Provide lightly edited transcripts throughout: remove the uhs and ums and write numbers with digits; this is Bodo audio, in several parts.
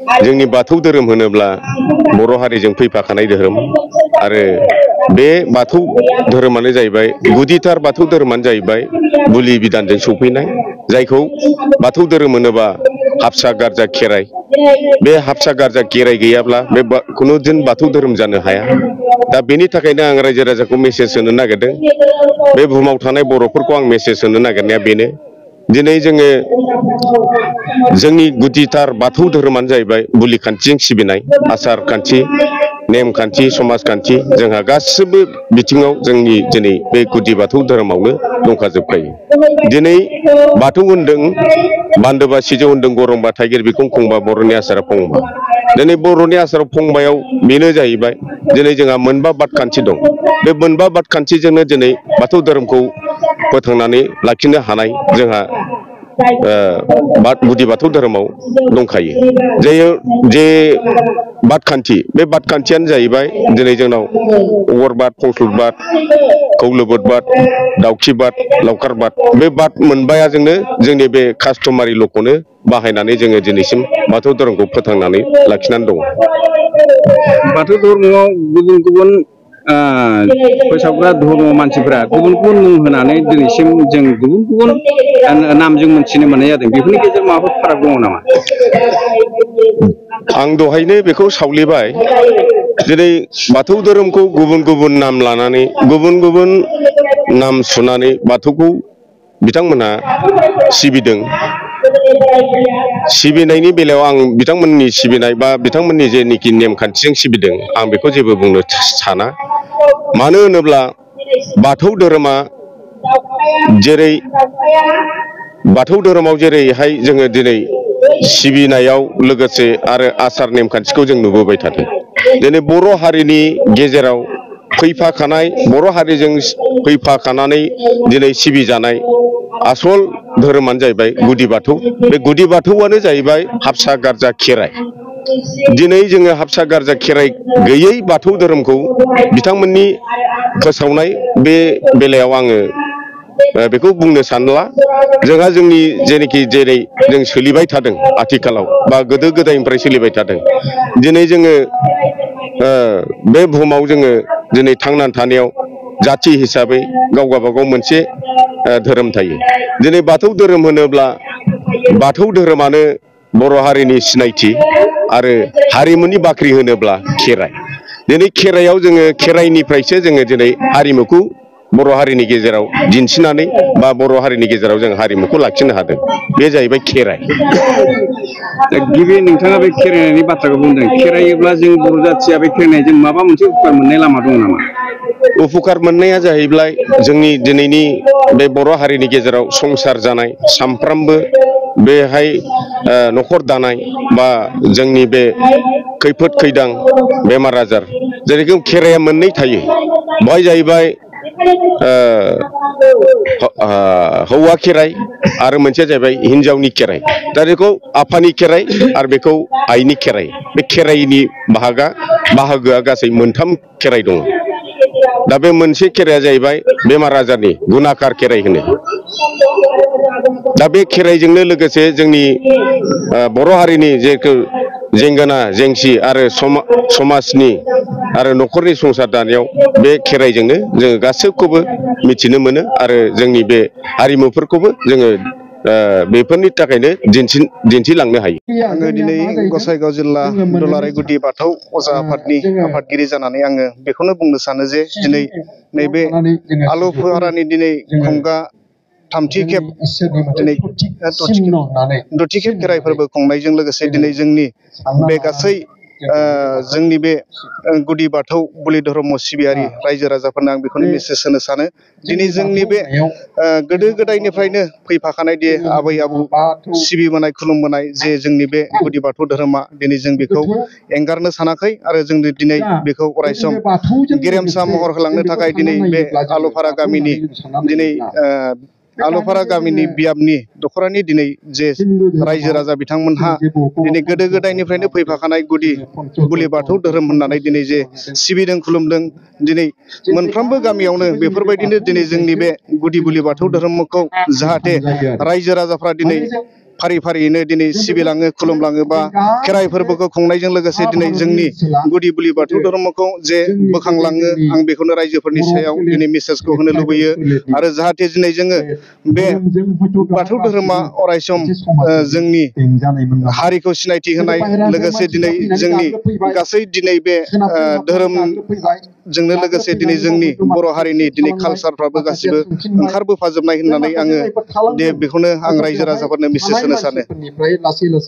जोंनि बाथौ धोरोम होनोब्ला बर' हारिजों फैफाखानाय धोरोम आरो बे बाथौ धोरोमानो जाहैबाय गुदिथार बाथौ धोरोमानो जाहैबाय बुलि बिधानजों सौफैनाय जायखौ बाथौ धोरोम होनोबा हाबसा गारजा खेराइ बे हाबसा गारजा खेराइ गैयाब्ला बे खुनु दिन बाथौ धोरोम जानो हाया दा बेनि थाखायनो आं रायजो राजाखौ मेसेज होनो नागिरदों बे बुहुमाव थानाय बर'फोरखौ आं मेसेज होनो नागिरनाया बेनो दिनै जोङो जोंनि गुदिथार बाथौ धोरोमानो जाहैबाय बुलि खान्थिजों सिबिनाय आसार खान्थि नेमखान्थि समाजखान्थि जोंहा गासिबो बिथिङाव जोंनि दिनै बे गुदि बाथौ धोरोमावनो दंखाजोबखायो दिनै बाथौ होनदों बान्दोबा सिजौ होनदों गरंबा थाइगिर बिखं खुंबा बर'नि आसारा फंबा दिनै बर'नि आसाराव फंबायाव बेनो जाहैबाय दिनै जोंहा मोनबा बाद खान्थि दं बे मोनबा बाद खान्थिजोंनो दिनै बाथौ धोरोमखौ फोथांनानै लाखिनो हानाय जोंहा गुदि बाथौ धोरोमाव दंखायो जे बादखान्थि बे बादखान्थियानो जाहैबाय दिनै जोंनाव अगरबाद फंस्लदबाद खौलोबोद बाद दाउखि बाद लावखार बाद बे बाद मोनबायाजोंनो जोंनि बे कास्टमारि ल'खौनो बाहायनानै जोङो दिनैसिम बाथौ धोरोमखौ फोथांनानै लाखिनानै दङ। बाथौ धर्मआव गुबुन गुबुन फोसावग्रा धर्म मानसिफोरा गुबुन गुबुन मुं होनानै दिनैसिम जों गुबुन गुबुन नामजों मोनथिनो मोननाय जादों बेफोरनि गेजेराव माबाफोर फाराग दङ नामा? आं दहायनो बेखौ सावलेबाय दिनै बाथौ धोरोमखौ गुबुन गुबुन नाम लानानै गुबुन गुबुन नाम सुनानै बाथौखौ बिथांमोनहा सिबिदों सिबिनायनि बेलायाव आं बिथांमोननि सिबिनाय बा बिथांमोननि जेनिखि नेमखान्थिजों सिबिदों आं बेखौ जेबो बुंनो साना मानो होनोब्ला बाथौ धोरोमा जेरै बाथौ धोरोमाव जेरैहाय जोङो दिनै सिबिनायाव लोगोसे आरो आसार नेमखान्थिखौ जों नुबोबाय थादों दिनै बर' हारिनि गेजेराव फैफाखानाय बर' हारिजों फैफाखानानै दिनै सिबिजानाय आसल धोरोमानो जाहैबाय गुदि बाथौ बे गुदि बाथौआनो जाहैबाय हाबसा गारजा खेराइ दिनै जोङो हाबसा गारजा खेराइ गैयै बाथौ धोरोमखौ बिथांमोननि फोसावनाय बे बेलायाव आङो बेखौ बुंनो सानला जोंहा जोंनि जेनोखि जेरै जों सोलिबाय थादों आथिखालाव बा गोदो गोदायनिफ्राय सोलिबाय थादों दिनै जोङो बे बुहुमाव जोङो दिनै थांनानै थानायाव जाथि हिसाबै गाव गावबागाव मोनसे धोरोम थायो दिनै बाथौ धोरोम होनोब्ला बाथौ धोरोमानो बर' हारिनि सिनायथि आरो हारिमुनि बाख्रि होनोब्ला खेराइ दिनै खेराइयाव जोङो खेराइनिफ्रायसो जोङो दिनै हारिमुखौ बर' हारिनि गेजेराव दिन्थिनानै बा बर' हारिनि गेजेराव जों हारिमुखौ लाखिनो हादों बे जाहैबाय खेराइ। गिबि नोंथाङा बे खेराइनायनि बाथ्राखौ बुंदों खेरायोब्ला जों बर' जाथिया बे खेराइनायजों माबा मोनसे उपकार मोननाय लामा दं नामा? उपकार मोननाया जाहैबाय जोंनि दिनैनि बे बर' हारिनि गेजेराव संसार जानाय सामफ्रामबो बेहाय न'खर दानाय बा जोंनि बे खैफोद खैदां बेमार आजार जेरैखम खेराइया मोननै थायो बेवहाय जाहैबाय हौवा खेराइ आरो मोनसेया जाहैबाय हिन्जावनि खेराइ दा बेखौ आफानि खेराइ आरो बेखौ आइनि खेराइ बे खेराइनि बाहागोआ गासै मोनथाम खेराइ दङ दा बे मोनसे खेराइया जाहैबाय बेमार आजारनि गुनाकार खेराइ होनो दा बे खेराइजोंनो लोगोसे जोंनि बर' हारिनि जेखौ जेंगोना जेंसि आरो समाजनि आरो न'खरनि संसार दानायाव बे खेराइजोंनो जोङो गासैखौबो मिथिनो मोनो आरो जोंनि बे हारिमुफोरखौबो जोङो बेफोरनि थाखायनो दिन्थिलांनो हायो। आङो दिनै गसाइगाव जिल्ला दुलाराय गुदि बाथौ अजा आफादनि आफादगिरि जानानै आङो बेखौनो बुंनो सानो जे दिनै नैबे आलुफारानि दिनै खुंगा थामथि खेब दिनै दथि खेब खेराइ फोरबो खुंनायजों लोगोसे दिनै जोंनि बे गासै जोंनि बे गुदि बाथौ बुलि धर्म सिबियारि रायजो राजाफोरनो आं बेखौनो मेसेज होनो सानो दिनै जोंनि बे गोदो गोदायनिफ्रायनो फैफाखानाय दि आबै आबौ सिबिबोनाय खुलुमबोनाय जे जोंनि बे गुदि बाथौ धोरोमा दिनै जों बेखौ एंगारनो सानाखै आरो जों दिनै बेखौ अरायसम गेरेमसा महर होलांनो थाखाय दिनै बे आलुफारा गामिनि दिनै आलुफारा गामिनि बियाबनि दख'रानि दिनै जे रायजो राजा बिथांमोनहा दिनै गोदो गोदायनिफ्रायनो फैफाखानाय गुदि बुलि बाथौ धोरोम होननानै दिनै जे सिबिदों खुलुमदों दिनै मोनफ्रोमबो गामियावनो बेफोरबायदिनो दिनै जोंनि बे गुदि बुलि बाथौ धोरोमखौ जाहाथे रायजो राजाफ्रा दिनै फारि फारियैनो दिनै सिबिलाङो खुलुमलाङो बा खेराइ फोरबोखौ खुंनायजों लोगोसे दिनै जोंनि गुदि बुलि बाथौ धर्मखौ जे बोखांलाङो आं बेखौनो रायजोफोरनि सायाव दिनै मेसेजखौ होनो लुबैयो आरो जाहाथे दिनै जोङो बे बाथौ धोरोमा अरायसम जोंनि हारिखौ सिनायथि होनाय लोगोसे दिनै जोंनि गासै दिनै बे धोरोमजोंनो लोगोसे दिनै जोंनि बर' हारिनि दिनै कालसारफ्राबो गासिबो ओंखारबोफाजोबनाय होननानै आङो बेखौनो आं रायजो राजाफोरनो मेसेज होनो सानो।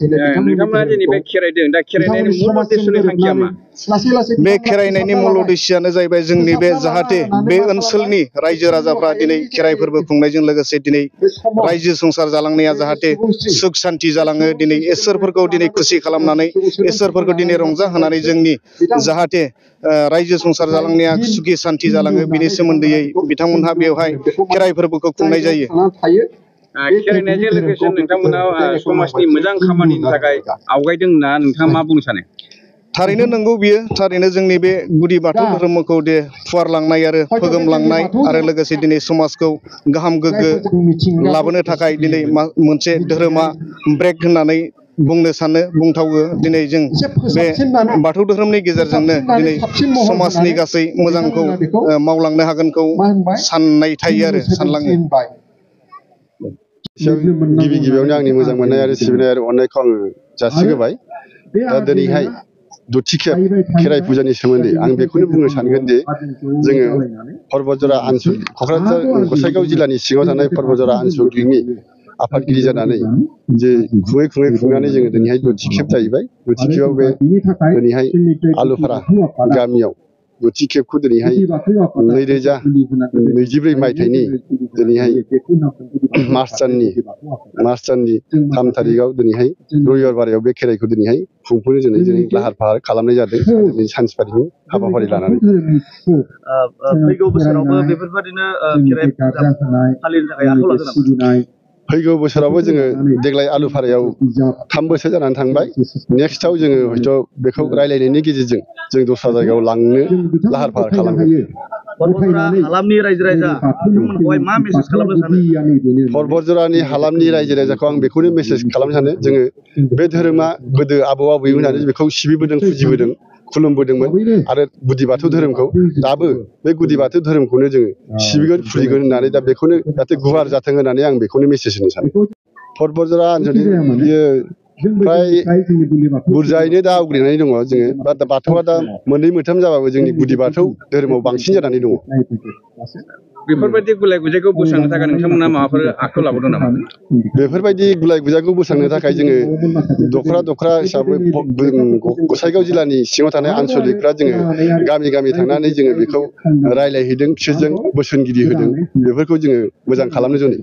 नोंथांमोना दिनै बे खेराइदों दा खेराइनायनि मुल उद्देশ্যनि थांखिया मा? बे खेराइनायनि मुल उद्देश्यआनो जाहैबाय जोंनि बे जाहाथे बे ओनसोलनि रायजो राजाफ्रा दिनै खेराइ फोरबो खुंनायजों लोगोसे दिनै रायजो संसार जालांनाया जाहाथे सुख सान्ति जालाङो दिनै इसोरफोरखौ दिनै खुसि खालामनानै इसोरफोरखौ दिनै रंजाहोनानै जोंनि जाहाथे रायजो संसार जालांनाया सुखि सान्ति जालाङो बिनि सोमोन्दैयै बिथांमोनहा बेवहाय खेराइ फोरबोखौ खुंनाय जायो। खेराइनायजों लोगोसे नोंथांमोना समाजनि मोजां खामानिनि थाखाय आवगायदों होनना नोंथाङा मा बुंनो सानो? थारैनो नंगौ बियो थारैनो जोंनि बे गुदि बाथौ धोरोमखौ फुवारलांनाय आरो फोगोमलांनाय आरो लोगोसे दिनै समाजखौ गाहाम गोग्गो लाबोनो थाखाय दिनै मोनसे धोरोमा ब्रेक होननानै बुंनो सानो बुंथावो दिनै जों बे बाथौ धोरोमनि गेजेरजोंनो दिनै समाजनि गासै मोजांखौ मावलांनो हागोनखौ साननाय थायो आरो सानलाङो। गिबि गिबियावनो आंनि मोजां मोननाय आरो सिबिनाय आरो अननायखौ आङो जासिहोबाय। दा दिनैहाय दथि खेब खेराइ फुजानि सोमोन्दै आं बेखौनो बुंनो सानगोन दि जोङो पर्बतजरा आनसलिक क'क्राझार गसाइगाव जिल्लानि सिङाव थानाय पर्बतजरा आनसलिकनि आफादगिरि जानानै जे खुङै खुंनानै जोङो दिनैहाय दथि खेब जाहैबाय। दथि खेबाव बे दिनैहाय आलुफारा गामियाव दथि खेबखौ दिनैहाय 2024 मायथाइनि दिनैहाय मार्च दाननि 3 थारिखआव दिनैहाय रबिबार बारायाव बे खेराइखौ दिनैहाय खुंफुंनो जों लाहार फाहार खालामनाय जादों दिनै सानसेबारिनि हाबाफारि लानानै। फैगौ बोसोरावबो बेफोरबायदिनो खेराइ फुजा फालिनो थाखाय आखायाव लादों नामा? फैगौ बोसोरावबो जोङो देग्लाय आलुफारायाव 3 बोसोर जानानै थांबाय। नेक्स्टआव जोङो हयथ' बेखौ रायलायनायनि गेजेरजों जों दस्रा जायगायाव लांनो लाहार फाहार खालामगोन। पर्बतजरा हालामनि रायजो राजा बिथांमोनखौहाय मा मेसेज खालामनो सानो? पर्बतजरानि हालामनि रायजो राजाखौ आं बेखौनो मेसेज खालामनो सानो जोङो बे धोरोमा गोदो आबौ आबैमोनानो बेखौ सिबिबोदों फुजिबोदों खुलुमबोदोंमोन आरो गुदि बाथौ धोरोमखौ दाबो बे गुदि बाथौ धोरोमखौनो जोङो सिबिगोन फुजिगोन होननानै दा बेखौनो जाहाथे गुवार जाथों होननानै आं बेखौनो मेसेज होनो सानो। पर्बतजरा आनसलिक बियो फ्राय बुरजायैनो दा आवग्रिनानै दङ जोङो बाथौआ दा मोननै मोनथाम जाबाबो जोंनि गुदि बाथौ धोरोमाव बांसिन जानानै दङ। बेफोरबायदि गुलाय गुजायखौ बोस्रांनो थाखाय नोंथांमोना माबाफोर आखायाव लाबोदों नामा? बेफोरबायदि गुलाय गुजायखौ बोस्रांनो थाखाय जोङो दखरा हिसाबै गसाइगाव जिल्लानि सिङाव थानाय आनसलिकफ्रा जोङो गामि गामि थांनानै जोङो बेखौ रायलायहैदों बिसोरजों बोसोनगिरि होदों बेफोरखौ जोङो मोजां खालामनो जुनै